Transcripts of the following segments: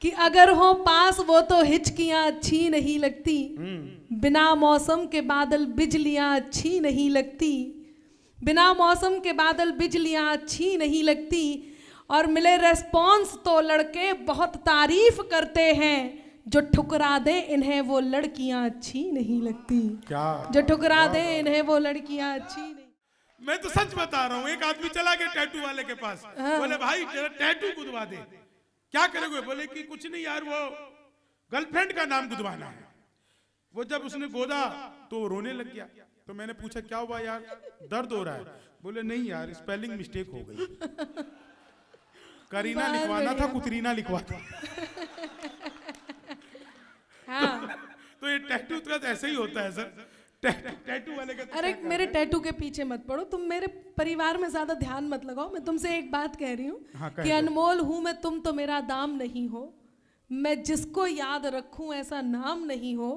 कि अगर हो पास वो तो हिचकियां अच्छी नहीं लगती, बिना मौसम के बादल बिजलियां अच्छी नहीं लगती, बिना मौसम के बादल बिजलियां अच्छी नहीं लगती, और मिले रेस्पॉन्स तो लड़के बहुत तारीफ करते हैं, जो ठुकरा दे इन्हें वो लड़कियां अच्छी नहीं लगती। क्या जो ठुकरा दे इन्हें वो लड़कियां अच्छी नहीं। मैं तो सच बता रहा हूँ। एक आदमी चला गया टैटू वाले के पास, बोले भाई तेरा टैटू गुदवा दे। क्या करोगे? बोले कि कुछ नहीं यार, वो गर्लफ्रेंड का नाम गुदवाना है। वो जब उसने गोदा तो रोने लग गया। तो मैंने पूछा क्या हुआ यार, दर्द हो रहा है? बोले नहीं यार, स्पेलिंग मिस्टेक हो गई, करीना लिखवाना था, कुतरीना लिखवाना। हाँ। तो ये टैटू का तो ऐसे ही होता है सर, टैटू वाले का। अरे मेरे टैटू के पीछे मत पड़ो, तुम मेरे परिवार में ज्यादा ध्यान मत लगाओ। मैं तुमसे एक बात कह रही हूँ कि अनमोल हूं मैं, तुम तो मेरा दाम नहीं हो। मैं जिसको याद रखूं ऐसा नाम नहीं हो,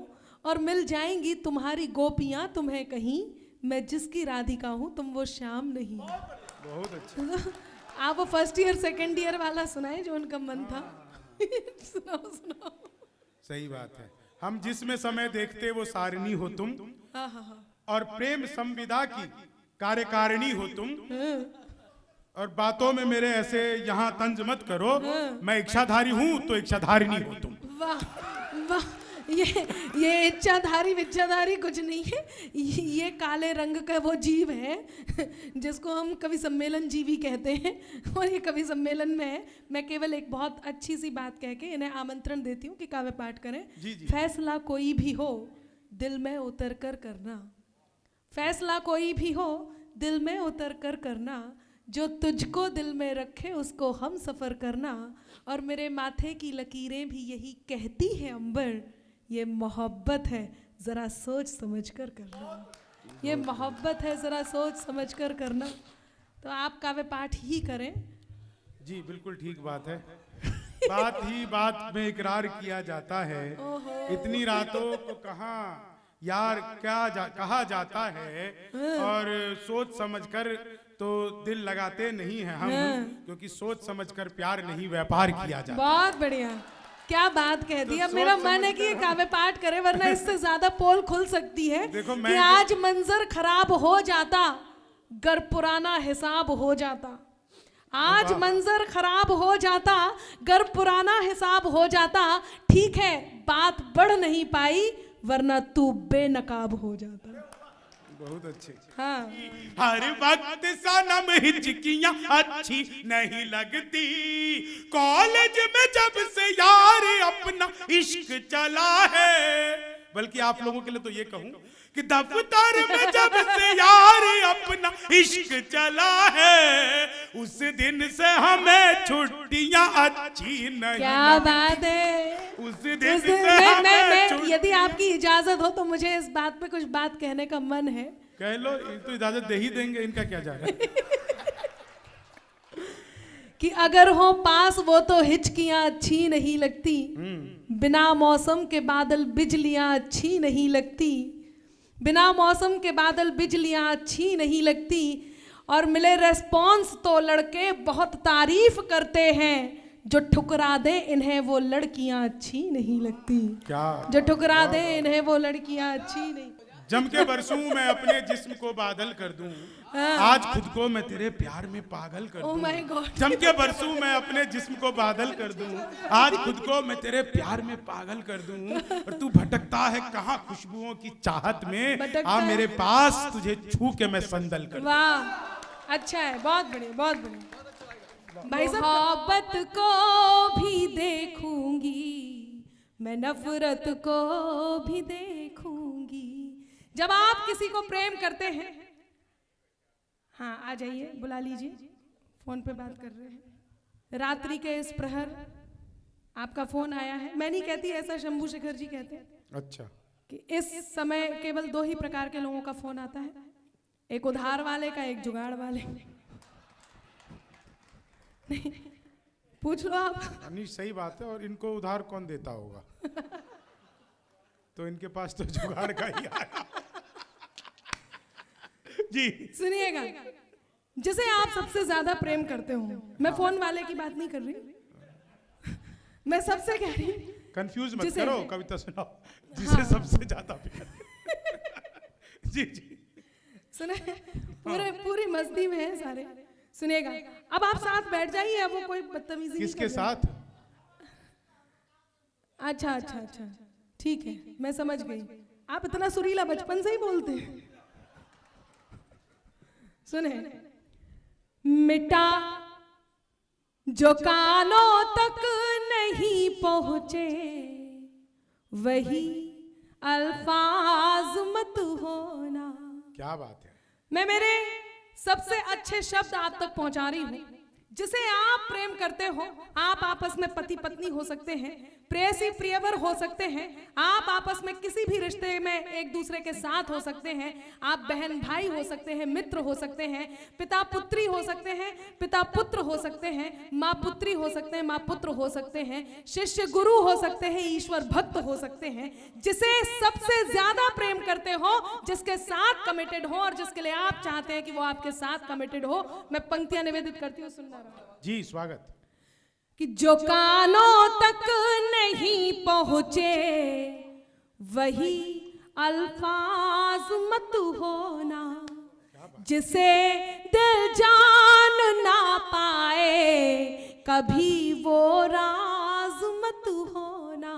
और मिल जाएंगी तुम्हारी गोपियां तुम्हें कहीं, मैं जिसकी राधिका हूं तुम वो श्याम नहीं। बहुत अच्छा। आप वो फर्स्ट ईयर सेकेंड ईयर वाला सुनाए जो उनका मन था। सुनाओ सुनाओ। सही बात है। हम जिसमें समय देखते वो सारिणी हो तुम, और प्रेम संविदा की कार्यकारिणी हो तुम, और बातों में मेरे ऐसे यहाँ तंज मत करो, मैं इच्छाधारी हूँ तो इच्छाधारिणी हो तुम। वाह वाह, ये इच्छाधारी विच्छाधारी कुछ नहीं है, ये काले रंग का वो जीव है जिसको हम कवि सम्मेलन जीवी कहते हैं, और ये कवि सम्मेलन में है। मैं केवल एक बहुत अच्छी सी बात कह के इन्हें आमंत्रण देती हूँ कि काव्य पाठ करें। जी जी। फैसला कोई भी हो दिल में उतर कर करना, फैसला कोई भी हो दिल में उतर कर करना, जो तुझको दिल में रखे उसको हम सफ़र करना, और मेरे माथे की लकीरें भी यही कहती है अंबर, ये मोहब्बत है ज़रा सोच समझ कर करना, ये मोहब्बत है ज़रा सोच समझ कर करना। तो आप काव्य पाठ ही करें। जी बिल्कुल ठीक बात है। बात ही बात में इकरार किया जाता है, इतनी रातों को कहाँ यार क्या कहा जाता है, और सोच समझकर तो दिल लगाते नहीं हैं हम, क्योंकि सोच समझकर प्यार नहीं व्यापार किया जाता। बहुत बढ़िया, क्या बात कह दी। अब मेरा मन है कि ये काव्य पाठ करे, वरना इससे ज्यादा पोल खुल सकती है कि आज मंजर खराब हो जाता गर पुराना हिसाब हो जाता, आज मंजर खराब हो जाता गर पुराना हिसाब हो जाता, ठीक है बात बढ़ नहीं पाई वरना तू बेनकाब हो जाता। बहुत अच्छे। हाँ। हर वक्त सनम हिचकियां अच्छी नहीं लगती, कॉलेज में जब से यार अपना इश्क चला है, बल्कि आप लोगों के लिए तो ये कहूं कि दफ्तर में जब से यार अपना इश्क चला है, उस दिन से हमें छुट्टियां अच्छी नहीं। क्या बात है। उस दिन से हमें यदि आपकी इजाजत हो तो मुझे इस बात पे कुछ बात कहने का मन है। कह लो, तो इजाजत दे ही देंगे, इनका क्या जा रहा है। कि अगर हो पास वो तो हिचकियां अच्छी नहीं लगती, बिना मौसम के बादल बिजलियां अच्छी नहीं लगती, बिना मौसम के बादल बिजलियां अच्छी नहीं लगती, और मिले रेस्पॉन्स तो लड़के बहुत तारीफ करते हैं, जो ठुकरा दे इन्हें वो लड़कियां अच्छी नहीं लगती। क्या? जो ठुकरा दे इन्हें वो लड़कियां अच्छी नहीं। जम के बरसूं मैं अपने जिस्म को बादल कर दूं, आज खुद को मैं तेरे प्यार में पागल कर दूं। Oh my God. जम के बरसूं मैं अपने जिस्म को बादल कर दूं, आज खुद को मैं तेरे प्यार में पागल कर दूं, और तू भटकता है कहाँ खुशबुओं की चाहत में, आ मेरे पास तुझे छू के मैं संदल कर दूं। वाह, अच्छा है, बहुत बढ़िया बहुत बढ़िया। भाई साहब, मोहब्बत को भी देखूंगी मैं, नफरत को भी देखूंगी। जब आप किसी को प्रेम करते हैं, हाँ आ जाइए, बुला लीजिए, फोन पे बात कर रहे हैं। रात्रि के इस प्रहर आपका फोन आया है। मैं नहीं कहती, ऐसा शंभू शेखर जी कहते हैं। अच्छा। कि इस समय केवल दो ही प्रकार के लोगों का फोन आता है, एक उधार वाले का, एक जुगाड़ वाले। पूछ लो आप। नहीं सही बात है, और इनको उधार कौन देता होगा? तो इनके पास तो जुगाड़ का ही आया। जी सुनिएगा, जिसे आप सबसे ज्यादा प्रेम करते हो, मैं फोन वाले की बात नहीं कर रही, मैं सबसे कह रही हूँ, कंफ्यूज मत जिसे- करो, कविता सुनाओ जिसे सबसे ज्यादा प्यार। जी जी सुने, पूरी मस्ती में है सारे, सुनेगा। अब आप साथ बैठ जाइए, अब वो कोई बदतमीजी नहीं किसके कर साथ? अच्छा अच्छा अच्छा, ठीक है, मैं समझ गई। आप इतना सुरीला बचपन से ही बोलते हैं। सुने, मिटा जो कानों तक नहीं पहुंचे, वही अल्फाज मत होना। क्या बात है। मैं मेरे सबसे अच्छे शब्द आप तक पहुंचा रही हूँ। जिसे आप प्रेम करते हो, आप आपस में पति पत्नी हो सकते हैं, प्रेयसी प्रियवर हो सकते हैं, आप आपस में किसी भी रिश्ते में एक दूसरे के साथ हो सकते हैं, आप बहन भाई हो सकते हैं, मित्र हो सकते हैं, पिता पुत्री हो सकते हैं, पिता पुत्र हो सकते हैं, माँ पुत्री हो सकते हैं, माँ पुत्र हो सकते हैं, शिष्य गुरु हो सकते हैं, ईश्वर भक्त हो सकते हैं। जिसे सबसे ज्यादा प्रेम करते हो, जिसके साथ कमिटेड हो और जिसके लिए आप चाहते हैं कि वो आपके साथ कमिटेड हो, मैं पंक्तियां निवेदित करती हूँ, सुनना रहा जी स्वागत। कि जो कानों तक नहीं पहुंचे, वही अल्फाज मत होना। जिसे दिल जान ना पाए, कभी वो राज मत होना।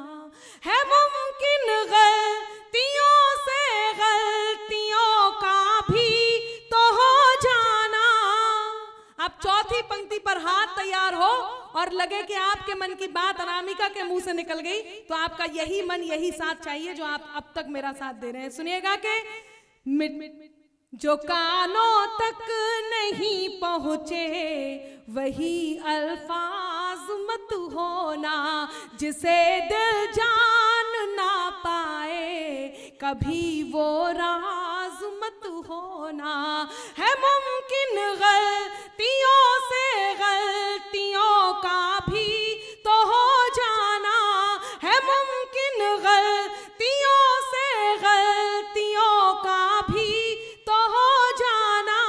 है मुमकिन गलतियों से गलतियों का भी तो हो जाना। आप चौथी पंक्ति पर हाथ तैयार हो और लगे कि आपके मन की बात अनामिका के मुंह से निकल गई, तो आपका यही मन यही साथ चाहिए जो आप अब तक मेरा साथ दे रहे हैं। सुनिएगा कि जो कानों तक नहीं पहुंचे, वही अल्फाज मत होना। जिसे दिल जान ना पाए, कभी वो राज मत होना। है मुमकिन गलतियों से गलतियों का भी तो हो जाना। है मुमकिन गलतियों से गलतियों का भी तो हो जाना।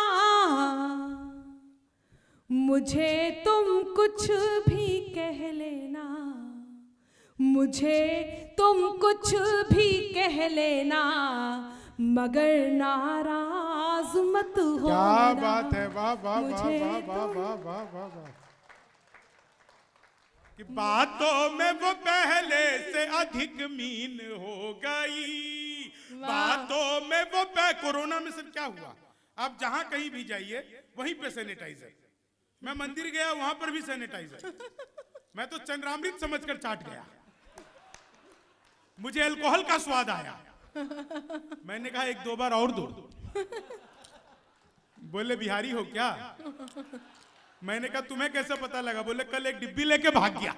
मुझे तुम कुछ भी कह लेना, मुझे तुम कुछ भी कह लेना, मगर नाराज मत होना। क्या बात है, वाह वाह वाह मुझे वाह वाह वाह वाह वाह वाह। कि बातों में वो पहले से अधिक मीन हो गई, बातों में वो कोरोना में सर क्या हुआ, आप जहां कहीं भी जाइए वहीं पे सैनिटाइजर। मैं मंदिर गया वहां पर भी सैनिटाइजर। मैं तो चंद्रामृत समझकर चाट गया, मुझे अल्कोहल का स्वाद आया। मैंने कहा एक दो बार और दो। बोले बिहारी हो क्या? मैंने कहा तुम्हें कैसे पता लगा? बोले कल एक डिब्बी लेके भाग गया।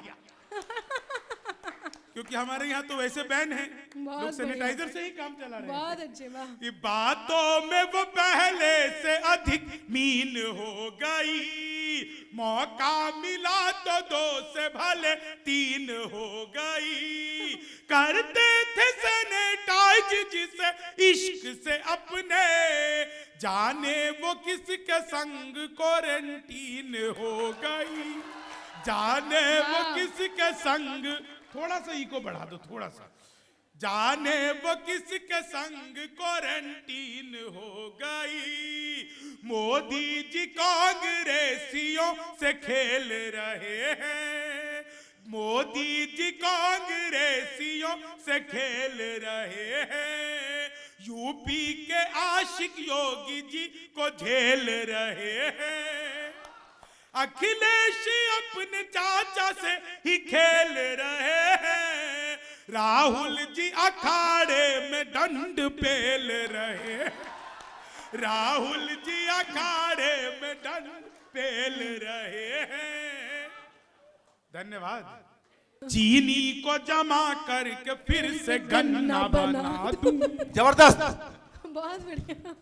क्योंकि हमारे यहाँ तो वैसे बैन है, लोग सैनिटाइजर से ही काम चला रहे हैं। बहुत अच्छे, वाह। ये बातों में वो पहले से अधिक मीन हो गई, मौका मिला तो दो से भले तीन हो गई। करते थे सैनिटाइज जिसे इश्क से अपने, जाने वो किसके संग क्वारंटीन हो गई। जाने वो किसके संग, थोड़ा सा इको बढ़ा दो थोड़ा सा। जाने वो किसके संग क्वारंटीन हो गई। मोदी जी कांग्रेसियों से खेल रहे हैं, मोदी जी कांग्रेसियों से खेल रहे हैं। यूपी के आशिक योगी जी को झेल रहे हैं। अखिलेश अपने चाचा से ही खेल रहे हैं। राहुल जी अखाड़े में दंड पेल रहे हैं। राहुल जी अखाड़े में दंड पेल रहे हैं। धन्यवाद। चीनी को जमा करके फिर से गन्ना बना दूं। जबरदस्त। बहुत बढ़िया।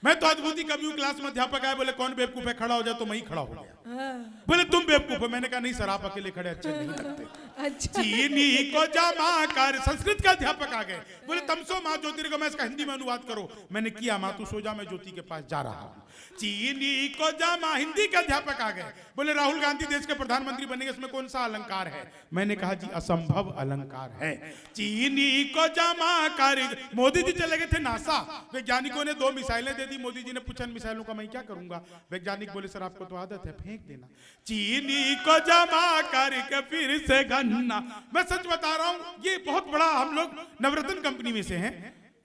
मैं तो अद्भुति कभी हूँ, क्लास में अध्यापक आए, बोले कौन बेवकूफ है, खड़ा हो जाए, तो मैं ही खड़ा हो गया। हाँ। बोले तुम बेवकूफ हो। मैंने कहा नहीं सर, आप अकेले खड़े अच्छे नहीं लगते। अच्छा। चीनी को जमा कर, संस्कृत का अध्यापक आ गए, बोले तमसो माँ ज्योतिर्गमय, इसका हिंदी में अनुवाद करो। मैंने किया, माँ तू सो जा, मैं ज्योति के पास जा रहा हूँ। चीनी को जमा, हिंदी के अध्यापक आ गए, बोले राहुल गांधी देश के प्रधानमंत्री बनेंगे, इसमें कौन सा अलंकार है? मैंने कहा जी असंभव अलंकार है। चीनी को जमा कर, मोदी जी चले गए थे नासा, वैज्ञानिकों ने 2 मिसाइलें दे दी, मोदी जी ने पूछा मिसाइलों का मैं क्या करूंगा? वैज्ञानिक बोले सर आपको तो आदत है, फेंक देना। चीनी को जमा करके फिर से गन्ना, मैं सच बता रहा हूं, ये बहुत बड़ा, हम लोग नवरत्न कंपनी में से हैं,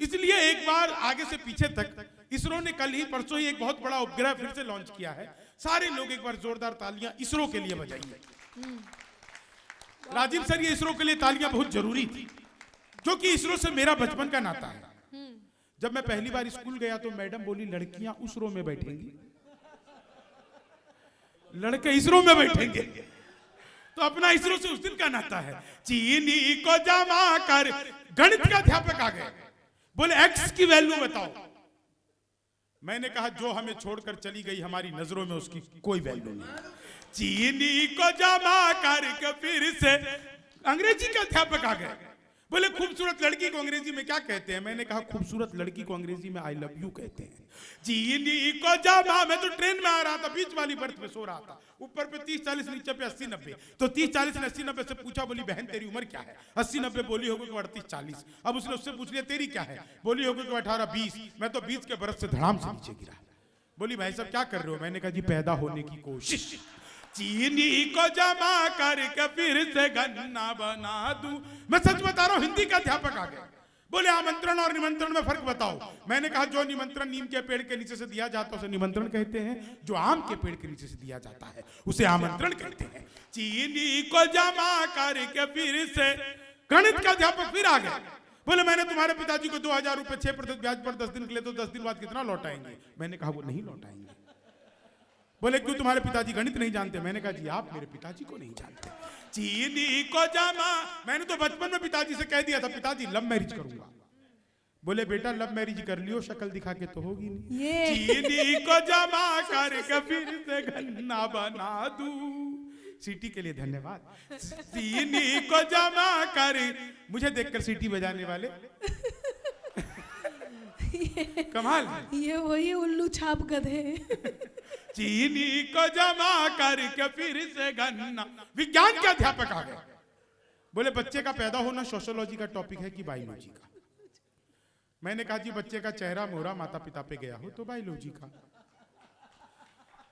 इसलिए एक बार आगे से पीछे तक इसरो ने कल ही परसों ही एक बहुत बड़ा उपग्रह फिर से लॉन्च किया है। सारे लोग एक बार जोरदार तालियां इसरो के लिए बजाइए। राजीव सर, ये इसरो के लिए तालियां बहुत जरूरी थी, क्योंकि इसरो से मेरा बचपन का नाता है। जब मैं पहली बार स्कूल गया तो मैडम बोली लड़कियां उस रो में बैठेंगी, लड़के इसरो में बैठेंगे, तो अपना इसरो से उस दिन का नाता है। चीनी को जमा कर, गणित का अध्यापक आ गए, बोले एक्स की वैल्यू बताओ। मैंने कहा जो हमें छोड़कर चली गई हमारी नजरों में उसकी कोई वैल्यू नहीं। चीनी को जमा करके फिर से अंग्रेजी का अध्यापक आ गए, बोले खूबसूरत लड़की को अंग्रेजी में क्या कहते हैं? मैंने कहा खूबसूरत लड़की को अंग्रेजी में आई लव यू कहते हैं। चीनी को जमा, मैं तो ट्रेन में आ रहा था, बीच वाली बर्थ में सो रहा था, ऊपर पे 30-40, नीचे पे 80-90, तो 30-40 ने 80-90 से पूछा, बोली बहन तेरी उम्र क्या है? 80-90 बोली होगी कि 38-40। अब उसने उससे पूछ लिया तेरी क्या है? बोली होगी कि 18-20। मैं तो 20 के बरस से धड़ाम से नीचे गिरा। बोली भाई साहब क्या कर रहे हो? मैंने कहा जी पैदा होने की कोशिश। चीनी को जमा करके फिर से गन्ना बना दूं। मैं सच बता रहा हूं, हिंदी का अध्यापक आ गया, बोले आमंत्रण और निमंत्रण में फर्क बताओ। मैंने कहा जो निमंत्रण नीम के पेड़ के नीचे से दिया जाता है उसे निमंत्रण कहते हैं, जो आम के पेड़ के नीचे से दिया जाता है उसे आमंत्रण कहते हैं। चीनी को जमा करके फिर से गणित का अध्यापक फिर आ गया, बोले मैंने तुम्हारे पिताजी को 2000 रुपए 6% ब्याज पर 10 दिन के लिए, तो 10 दिन बाद कितना लौटाएंगे? मैंने कहा वो नहीं लौटाएंगे। बोले क्यों, तुम्हारे पिताजी गणित नहीं जानते? मैंने कहा जी आप मेरे पिताजी को नहीं जानते। चीनी को जमा, मैंने तो बचपन में पिताजी से कह दिया था पिताजी लव मैरिज करूंगा। बोले बेटा लव मैरिज कर लियो, शक्ल दिखा के तो होगी नहीं। चीनी को जमा करके फिर से गन्ना बना दूं। सीटी के लिए धन्यवाद। चीनी को जमा कर, मुझे देखकर सीटी बजाने वाले कमाल, ये वही उल्लू छाप गधे। चीनी को जमा करके फिर से गन्ना। विज्ञान के अध्यापक आ गए, बोले बच्चे का पैदा होना सोशियोलॉजी का टॉपिक है कि बायोलॉजी का? मैंने कहा जी बच्चे का चेहरा मोहरा माता पिता पे गया हो तो बायोलॉजी का।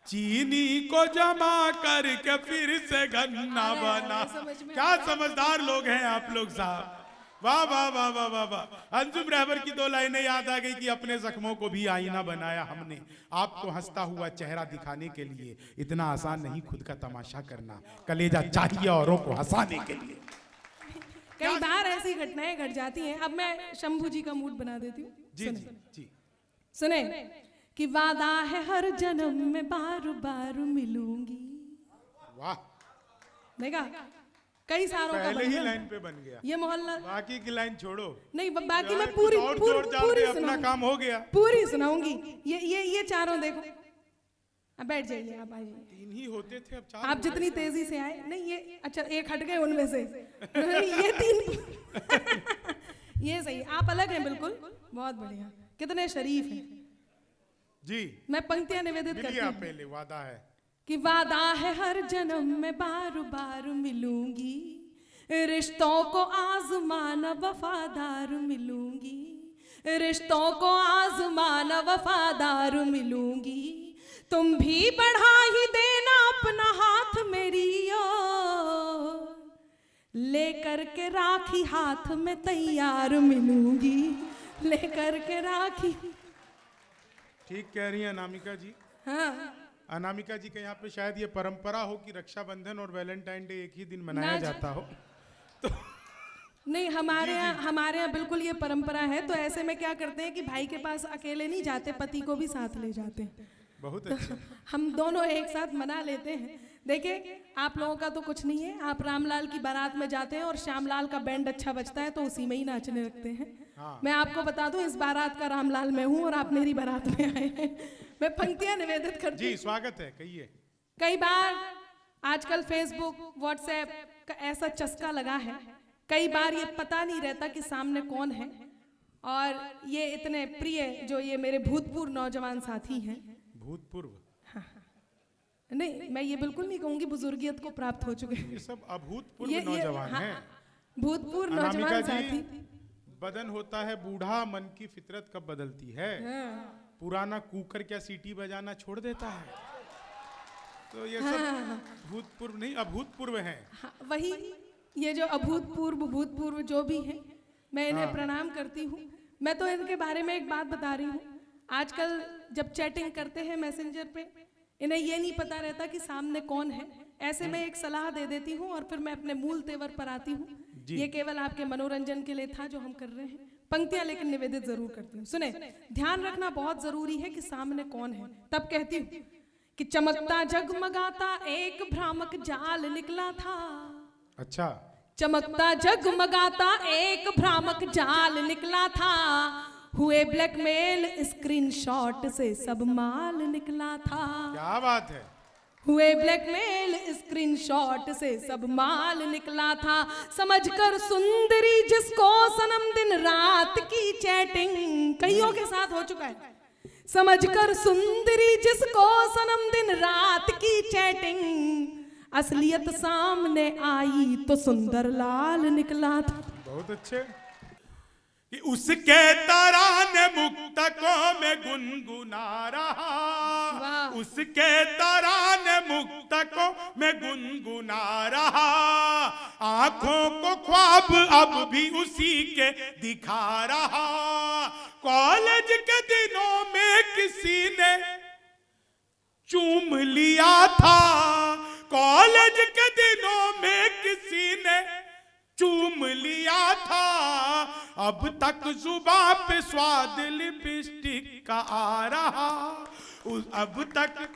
चीनी को जमा करके फिर से गन्ना बना। क्या समझदार लोग हैं आप लोग साहब, वाह वाह वाह वाह वाह वाह। अंजुम रहबर की 2 लाइनें याद आ गई कि अपने जख्मों को भी आईना बनाया हमने, आपको हंसता हुआ चेहरा दिखाने के लिए। इतना आसान नहीं खुद का तमाशा करना, कलेजा चाहिए औरों को हंसाने के लिए। कई बार ऐसी घटनाएं घट जाती हैं। अब मैं शंभू जी का मूड बना देती हूँ। जी जी जी सुने कि वादा है हर जन्म में बार बार मिलूंगी। वाह, देखा कई सारों का पहले ही बन लाइन पे बन गया। ये मोहल्ला, बाकी की लाइन छोड़ो, नहीं बाकी मैं पूरी और पूरी जोर डाल पूरी दे, अपना सुनाऊंगी, काम हो गया। पूरी सुनाऊंगी। ये चारों देखो, अब बैठ जाइए, आप आइए। 3 ही होते थे, अब 4। आप जितनी तेजी से आए, नहीं ये अच्छा एक हट गए उनमें से, ये 3 ये सही, आप अलग हैं बिल्कुल, बहुत बढ़िया, कितने शरीफ हैं जी। मैं पंक्तियां निवेदित करती हूँ। पहले वादा है कि वादा है हर जन्म में बार बार मिलूंगी, रिश्तों को आजमाना वफादार मिलूंगी, रिश्तों को आजमाना वफादार मिलूंगी। तुम भी बढ़ा ही देना अपना हाथ मेरी ओर, लेकर के राखी हाथ में तैयार मिलूंगी, लेकर के राखी। ठीक कह रही है अनामिका जी। हाँ अनामिका जी के यहाँ पे शायद ये परंपरा हो कि रक्षाबंधन और वैलेंटाइन डे एक ही दिन मनाया जाता हो, तो नहीं हमारे यहाँ बिल्कुल ये परंपरा है। तो ऐसे में क्या करते हैं कि भाई के पास अकेले नहीं जाते, पति को भी साथ ले जाते हैं। बहुत तो अच्छा। हम दोनों एक साथ मना लेते हैं। देखिए आप लोगों का तो कुछ नहीं है, आप रामलाल की बारात में जाते हैं और श्यामलाल का बैंड अच्छा बजता है तो उसी में ही नाचने लगते हैं। हाँ। मैं आपको बता दूं इस बारात का रामलाल मैं हूं और आप मेरी बारात में आए हैं। मैं पंक्तियां निवेदित करती जी, स्वागत है, कहिए। कई बार आजकल फेसबुक व्हाट्सएप का ऐसा चस्का लगा है, कई बार ये पता नहीं रहता कि सामने कौन है। और ये इतने प्रिय जो ये मेरे भूतपूर्व नौजवान साथी हैं, भूतपूर्व नहीं मैं ये बिल्कुल नहीं कहूंगी बुजुर्गियत को प्राप्त हो चुके हैं, ये सब अभूतपूर्व नौजवान हैं। भूतपूर्व अनामिका नौजवान जी, साथी। बदन होता है बूढ़ा, मन की फितरत कब बदलती है। पुराना कुकर क्या सीटी बजाना छोड़ देता है। तो ये सब भूतपूर्व नहीं अभूतपूर्व हैं। वही ये जो अभूतपूर्व भूतपूर्व जो भी है, मैं इन्हें प्रणाम करती हूँ। मैं तो इनके बारे में एक बात बता रही हूँ, आजकल जब चैटिंग करते हैं मैसेंजर पे, इन्हें ये नहीं पता रहता कि सामने कौन है। ऐसे में एक सलाह दे देती हूँ और फिर मैं अपने मूल तेवर पर आती हूँ। ये केवल आपके मनोरंजन के लिए था जो हम कर रहे हैं। पंक्तियां लेकिन निवेदित जरूर करती हूँ। सुने, ध्यान रखना बहुत जरूरी है कि सामने कौन है। तब कहती हूँ कि चमकता जगमगाता एक भ्रामक जाल निकला था। अच्छा, चमकता जगमगाता एक भ्रामक जाल निकला था, हुए ब्लैकमेल स्क्रीनशॉट से सब माल निकला था। क्या बात है। हुए ब्लैकमेल स्क्रीनशॉट से सब माल निकला था, समझकर सुंदरी जिसको सनम दिन रात की चैटिंग कईयों के साथ हो चुका है। समझकर सुंदरी जिसको सनम दिन रात की चैटिंग, असलियत सामने आई तो सुंदर लाल निकला था। बहुत अच्छे। कि उसके तराने मुक्तकों में गुनगुना रहा, उसके तराने मुक्तकों में गुनगुना रहा, आंखों को ख्वाब अब भी उसी के दिखा रहा। कॉलेज के दिनों में किसी ने चूम लिया था, कॉलेज के दिनों में किसी ने चूम लिया था, अब तक जुबान पे स्वाद लिपस्टिक का आ रहा। अब तक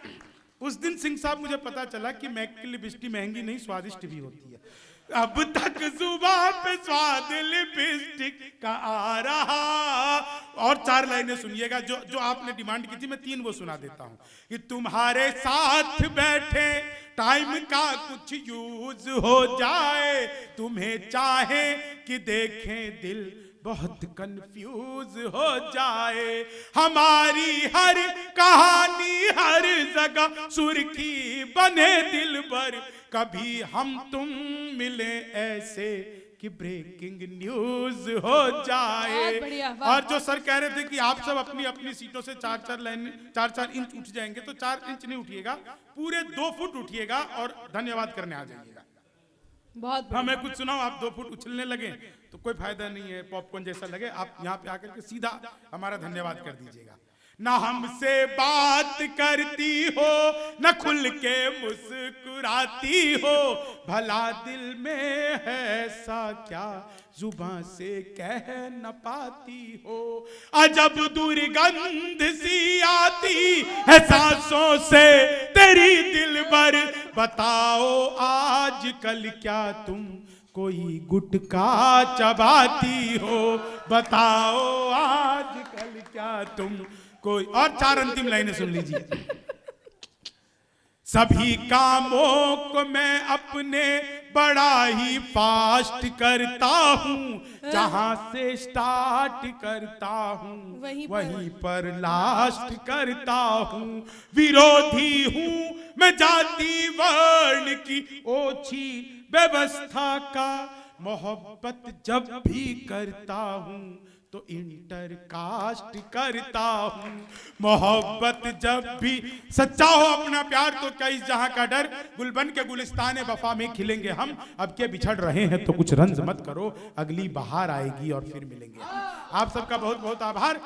उस दिन सिंह साहब मुझे पता चला कि मैक की लिपस्टिक महंगी नहीं स्वादिष्ट भी होती है। अब तक जुबान पे स्वाद लिपस्टिक का आ रहा। और 4 लाइनें सुनिएगा जो आपने डिमांड की थी, मैं 3 वो सुना देता हूं। कि तुम्हारे साथ बैठे टाइम का कुछ यूज हो जाए, तुम्हें चाहे कि देखें दिल बहुत कंफ्यूज हो जाए। हमारी हर कहानी हर जगह सुर्खी बने दिल भर, कभी हम तुम मिले ऐसे कि ब्रेकिंग न्यूज हो जाए। और जो सर कह रहे थे कि आप सब अपनी अपनी सीटों से 4-4 इंच उठ जाएंगे, तो 4 इंच नहीं उठिएगा, पूरे 2 फुट उठिएगा और धन्यवाद करने आ जाइएगा। बहुत हमें कुछ सुनाओ, आप 2 फुट उछलने लगे तो कोई फायदा नहीं है, पॉपकॉर्न जैसा लगे। आप यहाँ पे आकर के सीधा हमारा धन्यवाद कर दीजिएगा। ना हमसे बात करती हो, न खुल के मुस्कुराती हो, भला दिल में है ऐसा क्या जुबान से कह न पाती हो। अजब दुर्गंध सी आती है सांसों से तेरी दिलबर, बताओ आज कल क्या तुम कोई गुटखा चबाती हो, बताओ आज कल क्या तुम कोई। और 4 अंतिम लाइनें सुन लीजिए। सभी कामों को मैं अपने बड़ा ही फास्ट करता हूँ, जहां से स्टार्ट करता हूँ वहीं पर लास्ट करता हूँ। विरोधी हूँ मैं जाति वर्ण की ओछी व्यवस्था का, मोहब्बत जब भी करता हूँ तो इंटर कास्ट करता हूँ। मोहब्बत जब भी सच्चा हो अपना प्यार तो क्या इस जहां का डर, गुलबन के गुलिस्तान वफा में खिलेंगे हम, अब के बिछड़ रहे हैं तो कुछ रंज मत करो, अगली बहार आएगी और फिर मिलेंगे। आप सबका बहुत बहुत आभार।